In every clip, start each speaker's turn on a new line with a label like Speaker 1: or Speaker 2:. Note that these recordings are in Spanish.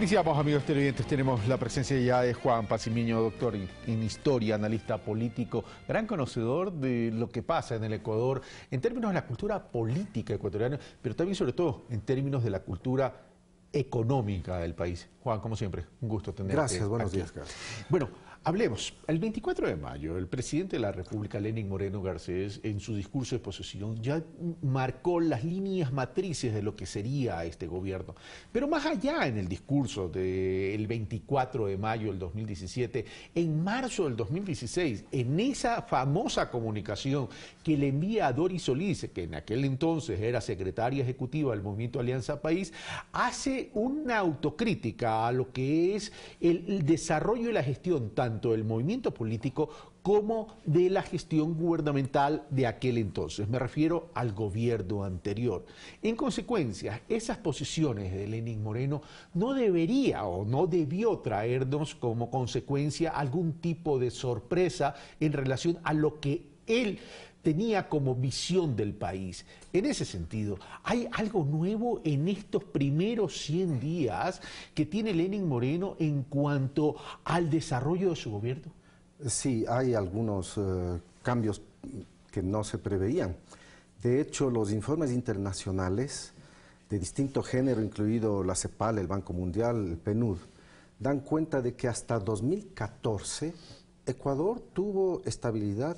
Speaker 1: Iniciamos, amigos televidentes. Tenemos la presencia ya de Juan Pacimiño, doctor en historia, analista político, gran conocedor de lo que pasa en el Ecuador en términos de la cultura política ecuatoriana, pero también, sobre todo, en términos de la cultura económica del país. Juan, como siempre, un gusto tenerte.
Speaker 2: Gracias, buenos días,
Speaker 1: Carlos. Bueno, hablemos. El 24 de mayo, el presidente de la República, Lenín Moreno Garcés, en su discurso de posesión, ya marcó las líneas matrices de lo que sería este gobierno. Pero más allá, en el discurso del 24 de mayo del 2017, en marzo del 2016, en esa famosa comunicación que le envía a Doris Solís, que en aquel entonces era secretaria ejecutiva del Movimiento Alianza País, hace una autocrítica a lo que es el desarrollo y la gestión tanto del movimiento político como de la gestión gubernamental de aquel entonces. Me refiero al gobierno anterior. En consecuencia, esas posiciones de Lenín Moreno no debería o no debió traernos como consecuencia algún tipo de sorpresa en relación a lo que él tenía como visión del país. En ese sentido, ¿hay algo nuevo en estos primeros 100 días que tiene Lenín Moreno en cuanto al desarrollo de su gobierno?
Speaker 2: Sí, hay algunos cambios que no se preveían. De hecho, los informes internacionales de distinto género, incluido la CEPAL, el Banco Mundial, el PNUD, dan cuenta de que hasta 2014 Ecuador tuvo estabilidad,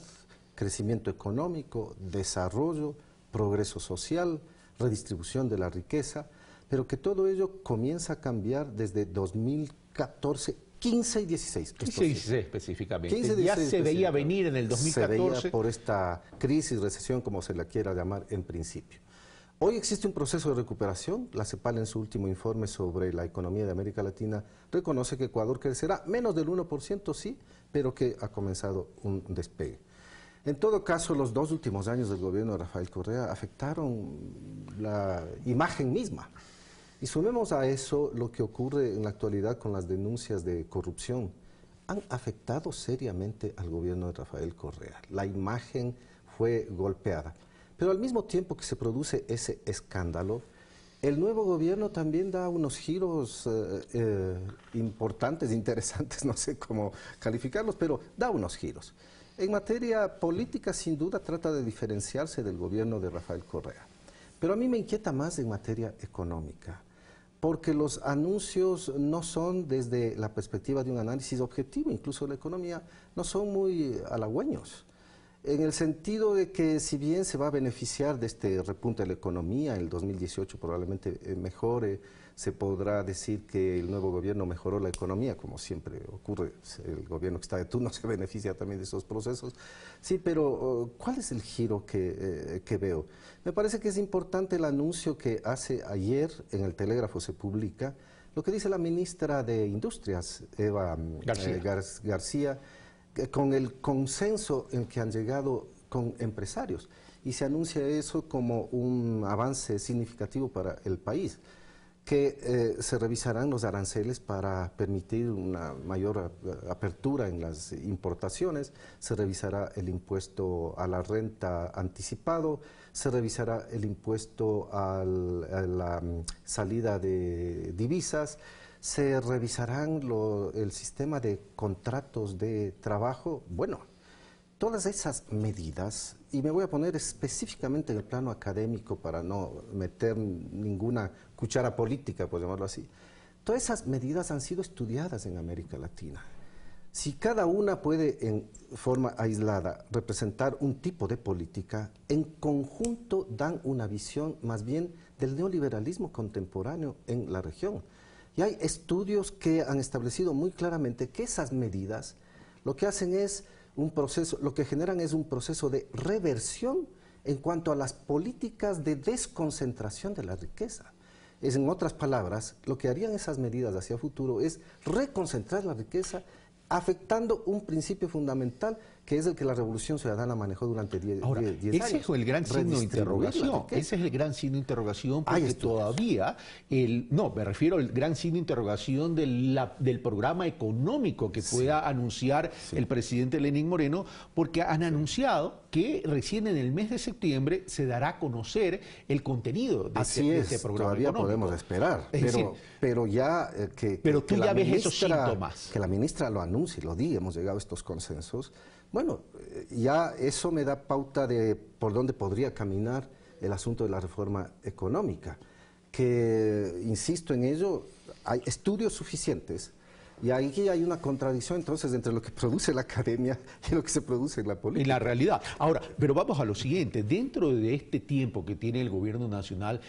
Speaker 2: crecimiento económico, desarrollo, progreso social, redistribución de la riqueza, pero que todo ello comienza a cambiar desde 2014, 15 y 16.
Speaker 1: 15 y 16 específicamente.
Speaker 2: 15 y 16
Speaker 1: ya se veía venir en el 2014.
Speaker 2: Se veía por esta crisis, recesión, como se la quiera llamar en principio. Hoy existe un proceso de recuperación. La CEPAL, en su último informe sobre la economía de América Latina, reconoce que Ecuador crecerá menos del 1%, sí, pero que ha comenzado un despegue. En todo caso, los 2 últimos años del gobierno de Rafael Correa afectaron la imagen misma. Y sumemos a eso lo que ocurre en la actualidad con las denuncias de corrupción. Han afectado seriamente al gobierno de Rafael Correa. La imagen fue golpeada. Pero al mismo tiempo que se produce ese escándalo, el nuevo gobierno también da unos giros importantes, interesantes, no sé cómo calificarlos, pero da unos giros. En materia política, sin duda, trata de diferenciarse del gobierno de Rafael Correa. Pero a mí me inquieta más en materia económica, porque los anuncios no son desde la perspectiva de un análisis objetivo, incluso la economía, no son muy halagüeños. En el sentido de que si bien se va a beneficiar de este repunte de la economía, el 2018 probablemente mejore, se podrá decir que el nuevo gobierno mejoró la economía, como siempre ocurre, el gobierno que está de turno se beneficia también de esos procesos. Sí, pero ¿cuál es el giro que veo? Me parece que es importante el anuncio que hace ayer, en el Telégrafo se publica, lo que dice la ministra de Industrias, Eva García, con el consenso en que han llegado con empresarios, y se anuncia eso como un avance significativo para el país, que se revisarán los aranceles para permitir una mayor apertura en las importaciones, se revisará el impuesto a la renta anticipado, se revisará el impuesto a la salida de divisas, se revisarán el sistema de contratos de trabajo. Bueno, todas esas medidas, y me voy a poner específicamente en el plano académico para no meter ninguna cuchara política, por llamarlo así, todas esas medidas han sido estudiadas en América Latina. Si cada una puede en forma aislada representar un tipo de política, en conjunto dan una visión más bien del neoliberalismo contemporáneo en la región. Y hay estudios que han establecido muy claramente que esas medidas lo que hacen es un proceso, lo que generan es un proceso de reversión en cuanto a las políticas de desconcentración de la riqueza. En otras palabras, lo que harían esas medidas hacia futuro es reconcentrar la riqueza, afectando un principio fundamental que es el que la Revolución Ciudadana manejó durante 10 años.
Speaker 1: Ese es el gran signo de interrogación. Ese es el gran signo de interrogación, porque todavía, me refiero al gran signo de interrogación del programa económico que pueda anunciar el presidente Lenín Moreno, porque han anunciado que recién en el mes de septiembre se dará a conocer el contenido de este programa
Speaker 2: todavía
Speaker 1: económico.
Speaker 2: podemos esperar, pero ya
Speaker 1: pero tú
Speaker 2: que
Speaker 1: ya ves esos síntomas.
Speaker 2: Que la ministra lo anuncie, lo diga, hemos llegado a estos consensos. Bueno, ya eso me da pauta de por dónde podría caminar el asunto de la reforma económica, que, insisto en ello, hay estudios suficientes. Y aquí hay una contradicción entonces entre lo que produce la academia y lo que se produce en la política.
Speaker 1: En la realidad. Ahora, pero vamos a lo siguiente. Dentro de este tiempo que tiene el gobierno nacional,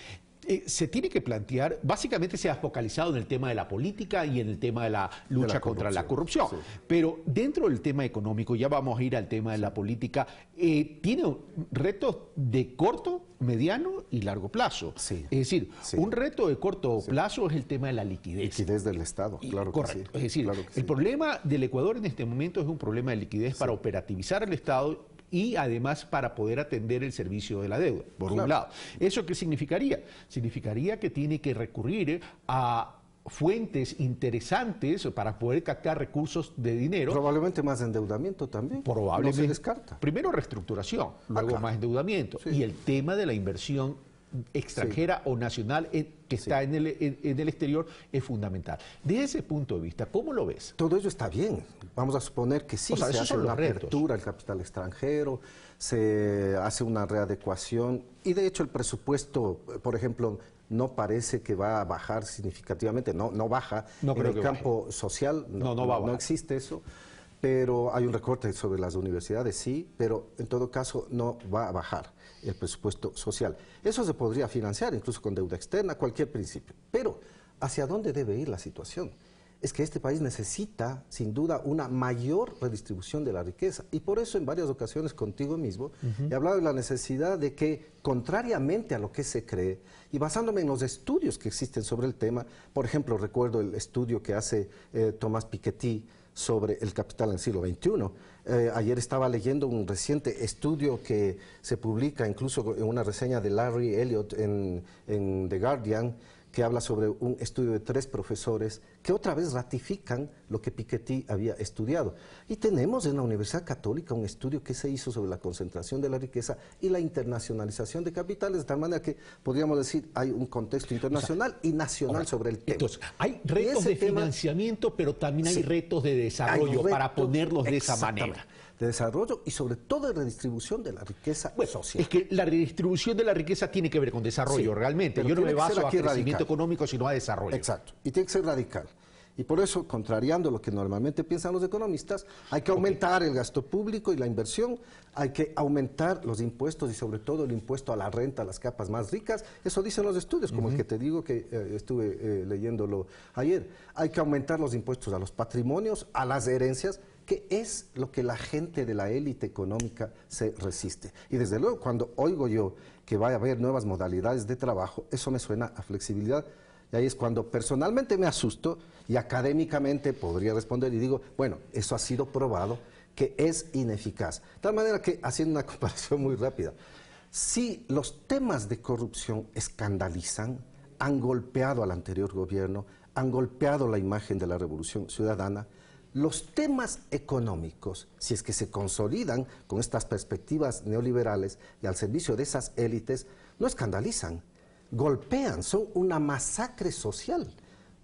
Speaker 1: se tiene que plantear, básicamente se ha focalizado en el tema de la política y en el tema de la lucha contra la corrupción.
Speaker 2: Sí.
Speaker 1: Pero dentro del tema económico, ya vamos a ir al tema de la política, tiene retos de corto, mediano y largo plazo.
Speaker 2: Sí.
Speaker 1: Es decir,
Speaker 2: Sí.
Speaker 1: un reto de corto plazo es el tema de la liquidez.
Speaker 2: Liquidez del Estado, claro que
Speaker 1: Correcto.
Speaker 2: sí.
Speaker 1: Es decir,
Speaker 2: Claro que sí.
Speaker 1: el problema del Ecuador en este momento es un problema de liquidez para operativizar el Estado y además para poder atender el servicio de la deuda, por un lado. ¿Eso qué significaría? Significaría que tiene que recurrir a fuentes interesantes para poder captar recursos de dinero.
Speaker 2: Probablemente más endeudamiento también.
Speaker 1: Probablemente.
Speaker 2: No se descarta.
Speaker 1: Primero reestructuración, luego
Speaker 2: claro.
Speaker 1: más endeudamiento.
Speaker 2: Sí.
Speaker 1: Y el tema de la inversión extranjera o nacional que está en el exterior es fundamental. Desde ese punto de vista, ¿cómo lo ves?
Speaker 2: Todo ello está bien. Vamos a suponer que sí,
Speaker 1: O sea,
Speaker 2: se
Speaker 1: esos
Speaker 2: hace
Speaker 1: son
Speaker 2: una
Speaker 1: los retos.
Speaker 2: apertura al capital extranjero, se hace una readecuación y de hecho el presupuesto, por ejemplo, no parece que va a bajar significativamente, no baja.
Speaker 1: No
Speaker 2: en
Speaker 1: creo
Speaker 2: el
Speaker 1: que
Speaker 2: campo
Speaker 1: baje.
Speaker 2: social
Speaker 1: No va a bajar.
Speaker 2: no existe eso, pero hay un recorte sobre las universidades, sí, pero en todo caso no va a bajar el presupuesto social. Eso se podría financiar incluso con deuda externa, cualquier principio. Pero, ¿hacia dónde debe ir la situación? Es que este país necesita, sin duda, una mayor redistribución de la riqueza. Y por eso, en varias ocasiones contigo mismo, he hablado de la necesidad de que, contrariamente a lo que se cree, y basándome en los estudios que existen sobre el tema, por ejemplo, recuerdo el estudio que hace Thomas Piketty sobre el capital en el siglo XXI. Ayer estaba leyendo un reciente estudio que se publica incluso en una reseña de Larry Elliott en The Guardian, que habla sobre un estudio de 3 profesores que otra vez ratifican lo que Piketty había estudiado. Y tenemos en la Universidad Católica un estudio que se hizo sobre la concentración de la riqueza y la internacionalización de capitales, de tal manera que podríamos decir hay un contexto internacional y nacional sobre el tema.
Speaker 1: Entonces, hay retos de financiamiento, pero también hay retos de desarrollo, para ponerlos de esa manera.
Speaker 2: De desarrollo y sobre todo de redistribución de la riqueza social.
Speaker 1: Es que la redistribución de la riqueza tiene que ver con desarrollo, realmente. Yo no me baso a crecimiento económico, sino a desarrollo.
Speaker 2: Exacto, y tiene que ser radical. Y por eso, contrariando lo que normalmente piensan los economistas, hay que aumentar el gasto público y la inversión, hay que aumentar los impuestos y sobre todo el impuesto a la renta a las capas más ricas. Eso dicen los estudios, como el que te digo que estuve leyéndolo ayer. Hay que aumentar los impuestos a los patrimonios, a las herencias, que es lo que la gente de la élite económica se resiste. Y desde luego, cuando oigo yo que va a haber nuevas modalidades de trabajo, eso me suena a flexibilidad. Y ahí es cuando personalmente me asusto y académicamente podría responder y digo, bueno, eso ha sido probado que es ineficaz. De tal manera que, haciendo una comparación muy rápida, si los temas de corrupción escandalizan, han golpeado al anterior gobierno, han golpeado la imagen de la Revolución Ciudadana, los temas económicos, si es que se consolidan con estas perspectivas neoliberales y al servicio de esas élites, no escandalizan, golpean, son una masacre social,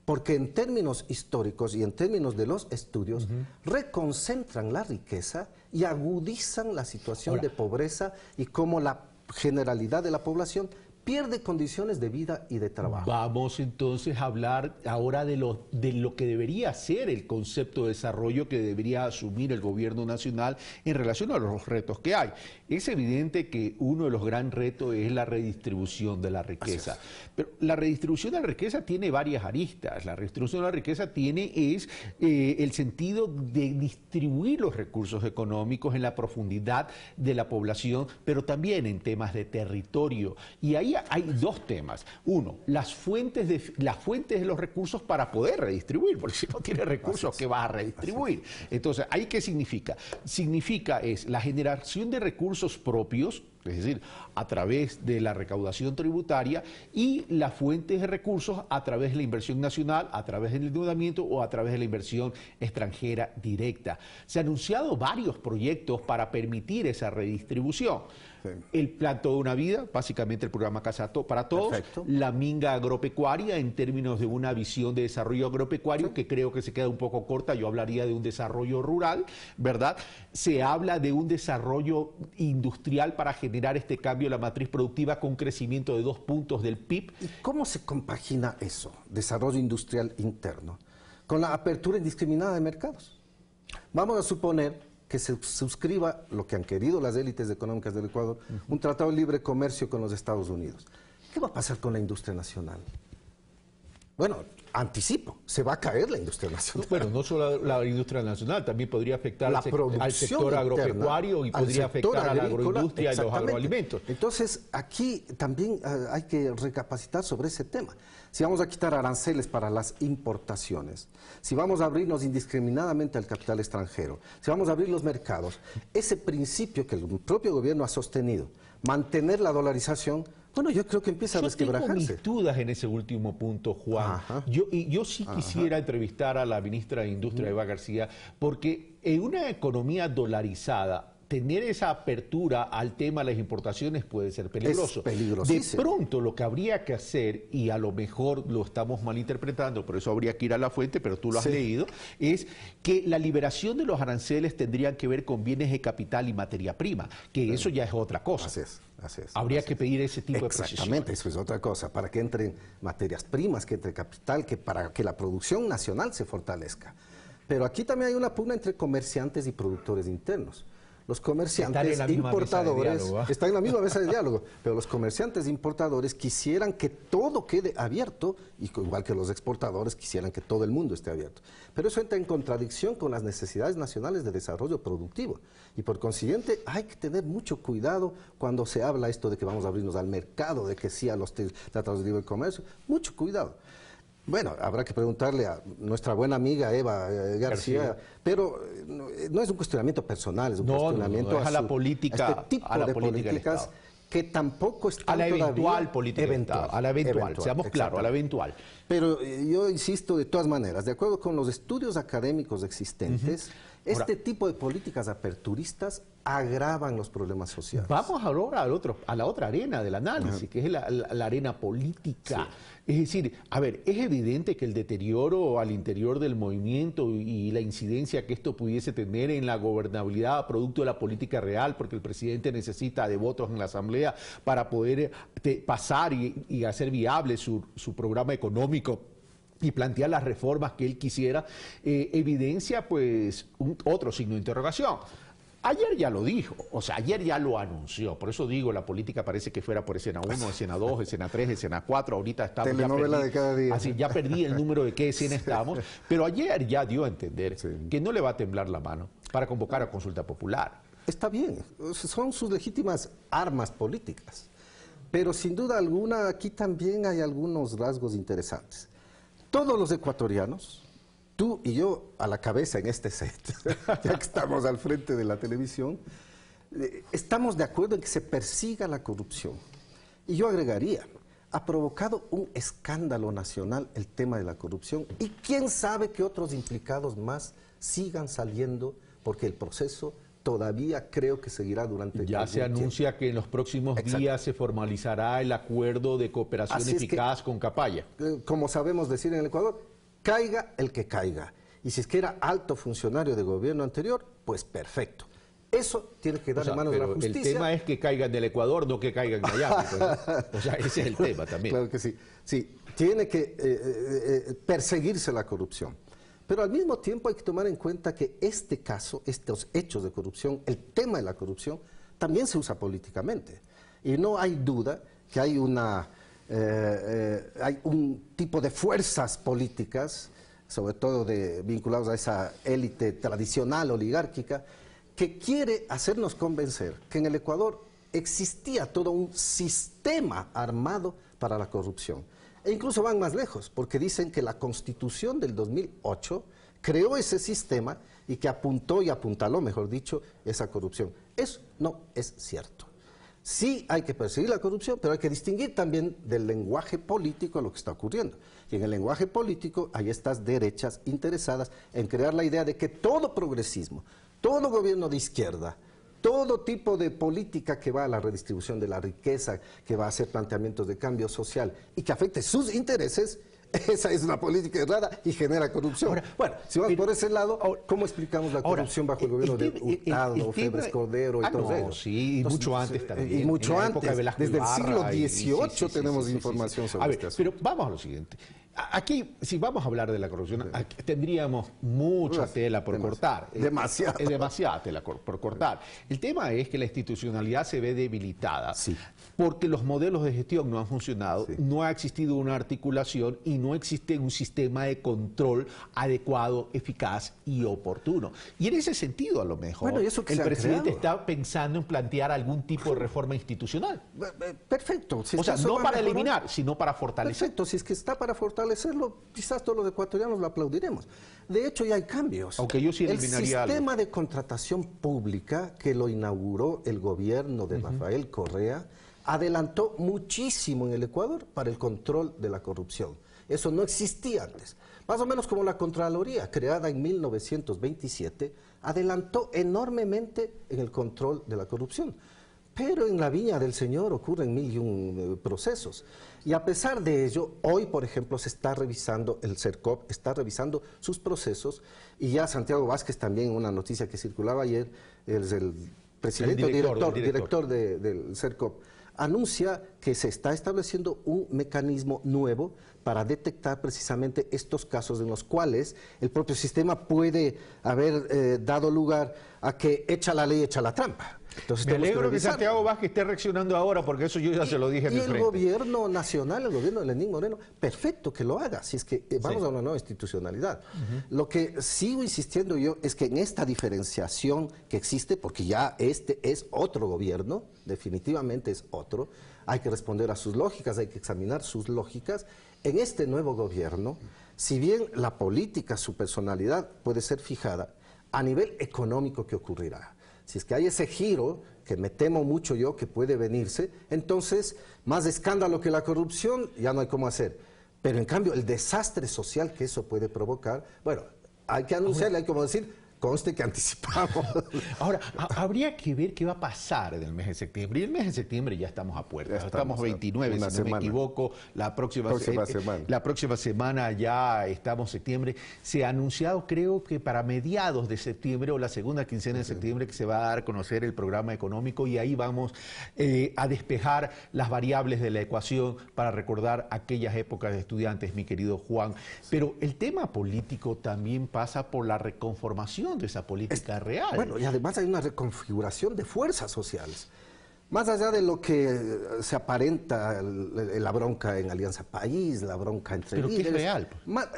Speaker 2: porque en términos históricos y en términos de los estudios, reconcentran la riqueza y agudizan la situación de pobreza y cómo la generalidad de la población pierde condiciones de vida y de trabajo.
Speaker 1: Vamos entonces a hablar ahora de lo que debería ser el concepto de desarrollo que debería asumir el gobierno nacional en relación a los retos que hay. Es evidente que uno de los grandes retos es la redistribución de la riqueza. Pero la redistribución de la riqueza tiene varias aristas. La redistribución de la riqueza tiene el sentido de distribuir los recursos económicos en la profundidad de la población, pero también en temas de territorio. Y ahí hay 2 temas. Uno, las fuentes de los recursos para poder redistribuir, porque si no tienes recursos, ¿qué vas a redistribuir? Entonces, ¿ahí qué significa? Significa la generación de recursos propios es decir, a través de la recaudación tributaria, y las fuentes de recursos a través de la inversión nacional, a través del endeudamiento o a través de la inversión extranjera directa. Se han anunciado varios proyectos para permitir esa redistribución. Sí. El Plan Toda una Vida, básicamente el programa Casa para Todos. Perfecto. La minga agropecuaria en términos de una visión de desarrollo agropecuario, sí, que creo que se queda un poco corta. Yo hablaría de un desarrollo rural, ¿verdad? Se habla de un desarrollo industrial para generar este cambio de la matriz productiva con crecimiento de 2 puntos del PIB.
Speaker 2: ¿Y cómo se compagina eso, desarrollo industrial interno, con la apertura indiscriminada de mercados? Vamos a suponer que se suscriba lo que han querido las élites económicas del Ecuador, un tratado de libre comercio con los Estados Unidos. ¿Qué va a pasar con la industria nacional? Bueno, anticipo, se va a caer la industria nacional.
Speaker 1: Bueno, no solo la industria nacional, también podría afectar al sector agropecuario y podría afectar a la agroindustria y los agroalimentos.
Speaker 2: Entonces, aquí también hay que recapacitar sobre ese tema. Si vamos a quitar aranceles para las importaciones, si vamos a abrirnos indiscriminadamente al capital extranjero, si vamos a abrir los mercados, ese principio que el propio gobierno ha sostenido, mantener la dolarización, bueno, yo creo que empieza a resquebrajarse.
Speaker 1: Yo tengo mis dudas en ese último punto, Juan. Yo sí quisiera entrevistar a la ministra de Industria, Eva García, porque en una economía dolarizada, tener esa apertura al tema de las importaciones puede ser peligroso.
Speaker 2: Es peligrosísimo.
Speaker 1: De pronto lo que habría que hacer, y a lo mejor lo estamos malinterpretando, por eso habría que ir a la fuente, pero tú lo has leído, es que la liberación de los aranceles tendrían que ver con bienes de capital y materia prima, que eso ya es otra cosa.
Speaker 2: Así es.
Speaker 1: Habría que pedir ese tipo de precisiones.
Speaker 2: Exactamente, eso es otra cosa, para que entren materias primas, que entre capital, para que la producción nacional se fortalezca. Pero aquí también hay una pugna entre comerciantes y productores internos. Los comerciantes importadores están en la misma mesa de diálogo, pero los comerciantes importadores quisieran que todo quede abierto, igual que los exportadores quisieran que todo el mundo esté abierto. Pero eso entra en contradicción con las necesidades nacionales de desarrollo productivo. Y por consiguiente hay que tener mucho cuidado cuando se habla esto de que vamos a abrirnos al mercado, de que sí a los tratados de libre comercio. Mucho cuidado. Bueno, habrá que preguntarle a nuestra buena amiga Eva García, pero no es un cuestionamiento personal, es un cuestionamiento
Speaker 1: a la política,
Speaker 2: a este tipo de políticas que tampoco están
Speaker 1: a la eventual
Speaker 2: todavía
Speaker 1: política a la eventual, seamos claros, a la eventual.
Speaker 2: Pero yo insisto de todas maneras, de acuerdo con los estudios académicos existentes, este tipo de políticas aperturistas agravan los problemas sociales.
Speaker 1: Vamos ahora a la otra arena del análisis, que es la arena política. Es decir, a ver, es evidente que el deterioro al interior del movimiento y la incidencia que esto pudiese tener en la gobernabilidad producto de la política real, porque el presidente necesita de votos en la Asamblea para poder pasar y hacer viable su programa económico y plantear las reformas que él quisiera, evidencia pues otro signo de interrogación. Ayer ya lo dijo, o sea, ayer ya lo anunció, por eso digo, la política parece que fuera por escena 1, escena 2, escena 3, escena 4, ahorita estamos...
Speaker 2: Telenovela de cada día.
Speaker 1: Así, ya perdí el número de qué escena estamos, pero ayer ya dio a entender que no le va a temblar la mano para convocar a consulta popular.
Speaker 2: Está bien, son sus legítimas armas políticas, pero sin duda alguna aquí también hay algunos rasgos interesantes. Todos los ecuatorianos, tú y yo a la cabeza en este set, ya que estamos al frente de la televisión, estamos de acuerdo en que se persiga la corrupción. Y yo agregaría, ha provocado un escándalo nacional el tema de la corrupción y quién sabe qué otros implicados más sigan saliendo porque el proceso todavía creo que seguirá durante
Speaker 1: ya se anuncia que en los próximos días se formalizará el acuerdo de cooperación eficaz con Capaya.
Speaker 2: Como sabemos decir en el Ecuador, caiga el que caiga. Y si es que era alto funcionario de gobierno anterior, pues perfecto. Eso tiene que dar en manos de la justicia.
Speaker 1: El tema es que caigan del Ecuador, no que caigan de allá. Pues, o sea, ese es el tema también.
Speaker 2: Claro que sí. Sí, tiene que perseguirse la corrupción. Pero al mismo tiempo hay que tomar en cuenta que este caso, estos hechos de corrupción, el tema de la corrupción, también se usa políticamente. Y no hay duda que hay un tipo de fuerzas políticas, sobre todo vinculados a esa élite tradicional, oligárquica, que quiere hacernos convencer que en el Ecuador existía todo un sistema armado para la corrupción. E incluso van más lejos, porque dicen que la Constitución del 2008 creó ese sistema y que apuntó y apuntaló, mejor dicho, esa corrupción. Eso no es cierto. Sí hay que perseguir la corrupción, pero hay que distinguir también del lenguaje político lo que está ocurriendo. Y en el lenguaje político hay estas derechas interesadas en crear la idea de que todo progresismo, todo gobierno de izquierda, todo tipo de política que va a la redistribución de la riqueza, que va a hacer planteamientos de cambio social y que afecte sus intereses, esa es una política errada y genera corrupción.
Speaker 1: Ahora,
Speaker 2: bueno, si vamos por ese lado, ¿cómo explicamos la corrupción bajo el gobierno de Hurtado, Febres Cordero y todos ellos?
Speaker 1: Sí, y mucho antes también.
Speaker 2: Y mucho antes, desde el siglo XVIII tenemos información sobre este asunto.
Speaker 1: Pero vamos a lo siguiente. Aquí, si vamos a hablar de la corrupción, aquí tendríamos mucha tela por cortar.
Speaker 2: Demasiada.
Speaker 1: Demasiada tela por cortar. El tema es que la institucionalidad se ve debilitada porque los modelos de gestión no han funcionado, no ha existido una articulación y no existe un sistema de control adecuado, eficaz y oportuno. Y en ese sentido, a lo mejor, el presidente está pensando en plantear algún tipo de reforma institucional.
Speaker 2: Perfecto.
Speaker 1: O sea, no para eliminar, sino para fortalecer.
Speaker 2: Perfecto, si es que está para fortalecerlo, quizás todos los ecuatorianos lo aplaudiremos. De hecho, ya hay cambios.
Speaker 1: Aunque yo sí eliminaría
Speaker 2: el sistema de contratación pública que lo inauguró el gobierno de Rafael Correa adelantó muchísimo en el Ecuador para el control de la corrupción. Eso no existía antes. Más o menos como la Contraloría, creada en 1927, adelantó enormemente en el control de la corrupción. Pero en la viña del Señor ocurren mil y un procesos. Y a pesar de ello, hoy, por ejemplo, se está revisando, el CERCOP está revisando sus procesos, y ya Santiago Vázquez también, una noticia que circulaba ayer, el presidente, director del CERCOP, anuncia que se está estableciendo un mecanismo nuevo para detectar precisamente estos casos en los cuales el propio sistema puede haber dado lugar a que echa la ley, echa la trampa. Entonces,
Speaker 1: me alegro que Santiago Vázquez esté reaccionando ahora, porque eso yo ya se lo dije en mi frente.
Speaker 2: Y el gobierno nacional, el gobierno de Lenín Moreno, perfecto que lo haga, si es que vamos a una nueva institucionalidad. Lo que sigo insistiendo yo es que en esta diferenciación que existe, porque ya este es otro gobierno, definitivamente es otro, hay que responder a sus lógicas, hay que examinar sus lógicas. En este nuevo gobierno, si bien la política, su personalidad puede ser fijada, a nivel económico, ¿qué ocurrirá? Si es que hay ese giro, que me temo mucho yo que puede venirse, entonces más escándalo que la corrupción ya no hay cómo hacer. Pero en cambio el desastre social que eso puede provocar, bueno, hay que anunciarle, hay como decir, conste que anticipamos.
Speaker 1: Ahora, habría que ver qué va a pasar en el mes de septiembre. Y el mes de septiembre ya estamos a puertas. Estamos 29, si no me equivoco. La próxima semana ya estamos en septiembre. Se ha anunciado, creo que para mediados de septiembre o la segunda quincena de septiembre, que se va a dar a conocer el programa económico, y ahí vamos a despejar las variables de la ecuación para recordar aquellas épocas de estudiantes, mi querido Juan. Pero el tema político también pasa por la reconformación de esa política real.
Speaker 2: Bueno, y además hay una reconfiguración de fuerzas sociales. Más allá de lo que se aparenta la bronca en Alianza País, la bronca entre
Speaker 1: líderes. Pero que es real.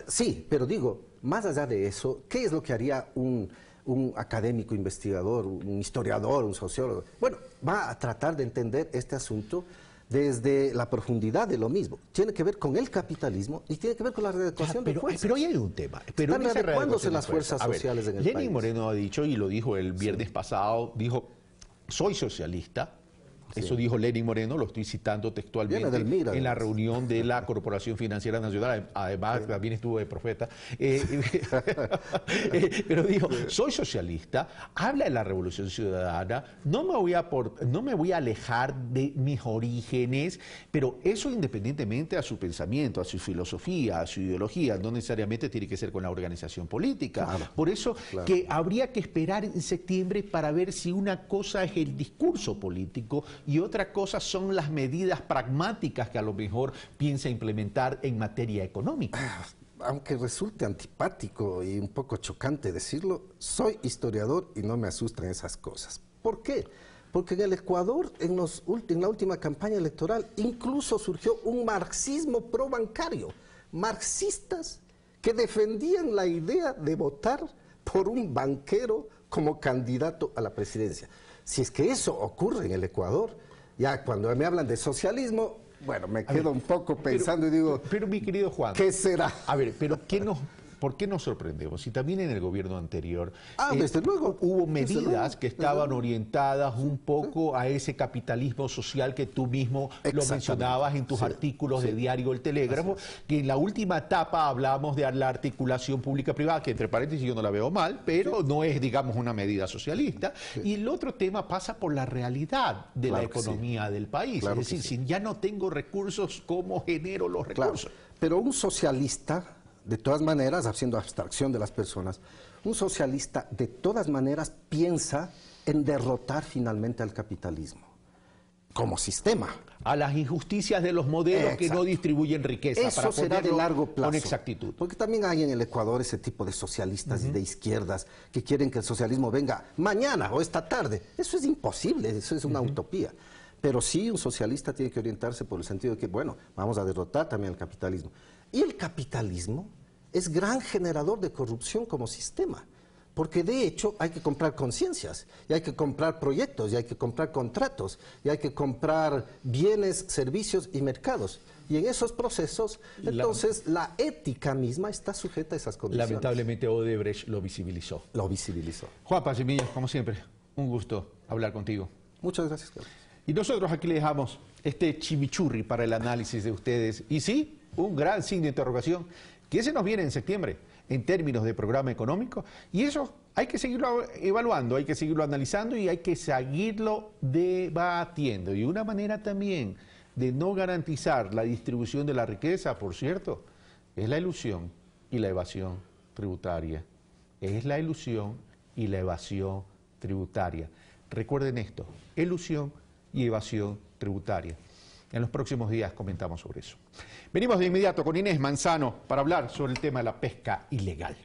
Speaker 2: Sí, pero digo, más allá de eso, ¿qué es lo que haría un académico investigador, un historiador, un sociólogo? Bueno, va a tratar de entender este asunto desde la profundidad de lo mismo. Tiene que ver con el capitalismo y tiene que ver con la readecuación de fuerzas.
Speaker 1: Pero ahí hay un tema. Pero
Speaker 2: están readecuándose las fuerzas sociales en el país.
Speaker 1: Lenín Moreno ha dicho, y lo dijo el viernes pasado, dijo, soy socialista. Eso dijo Lenín Moreno, lo estoy citando textualmente, en la reunión de la Corporación Financiera Nacional, además también estuvo de profeta, pero dijo, soy socialista, habla de la Revolución Ciudadana, no me voy a alejar de mis orígenes, pero eso independientemente a su pensamiento, a su filosofía, a su ideología, no necesariamente tiene que ser con la organización política. Claro, por eso que habría que esperar en septiembre para ver si una cosa es el discurso político y otra cosa son las medidas pragmáticas que a lo mejor piensa implementar en materia económica.
Speaker 2: Aunque resulte antipático y un poco chocante decirlo, soy historiador y no me asustan esas cosas. ¿Por qué? Porque en el Ecuador, en la última campaña electoral, incluso surgió un marxismo pro-bancario. Marxistas que defendían la idea de votar por un banquero como candidato a la presidencia. Si es que eso ocurre en el Ecuador, ya cuando me hablan de socialismo, bueno, me quedo un poco pensando y digo...
Speaker 1: Pero mi querido Juan...
Speaker 2: ¿Qué será?
Speaker 1: A ver, pero ¿por qué nos sorprendemos? Si también en el gobierno anterior
Speaker 2: desde luego,
Speaker 1: hubo medidas que estaban orientadas un poco a ese capitalismo social que tú mismo lo mencionabas en tus artículos de Diario El Telégrafo, que en la última etapa hablamos de la articulación pública-privada, que entre paréntesis yo no la veo mal, pero no es, digamos, una medida socialista. Y el otro tema pasa por la realidad de la economía del país. Es decir, si ya no tengo recursos, ¿cómo genero los recursos?
Speaker 2: Pero un socialista, de todas maneras, haciendo abstracción de las personas, un socialista de todas maneras piensa en derrotar finalmente al capitalismo como sistema.
Speaker 1: A las injusticias de los modelos que no distribuyen riqueza.
Speaker 2: Eso
Speaker 1: para
Speaker 2: será de largo plazo.
Speaker 1: Con exactitud.
Speaker 2: Porque también hay en el Ecuador ese tipo de socialistas y de izquierdas que quieren que el socialismo venga mañana o esta tarde. Eso es imposible, eso es una utopía. Pero sí, un socialista tiene que orientarse por el sentido de que, bueno, vamos a derrotar también al capitalismo. Y el capitalismo es gran generador de corrupción como sistema, porque de hecho hay que comprar conciencias, y hay que comprar proyectos, y hay que comprar contratos, y hay que comprar bienes, servicios y mercados. Y en esos procesos, entonces, la ética misma está sujeta a esas condiciones.
Speaker 1: Lamentablemente Odebrecht lo visibilizó.
Speaker 2: Lo visibilizó.
Speaker 1: Juan Pazmiño, como siempre, un gusto hablar contigo.
Speaker 2: Muchas gracias, Carlos.
Speaker 1: Y nosotros aquí le dejamos este chimichurri para el análisis de ustedes. Y sí, un gran signo de interrogación. ¿Qué se nos viene en septiembre en términos de programa económico? Y eso hay que seguirlo evaluando, hay que seguirlo analizando y hay que seguirlo debatiendo. Y una manera también de no garantizar la distribución de la riqueza, por cierto, es la ilusión y la evasión tributaria. Es la ilusión y la evasión tributaria. Recuerden esto, ilusión y evasión tributaria. En los próximos días comentamos sobre eso. Venimos de inmediato con Inés Manzano para hablar sobre el tema de la pesca ilegal.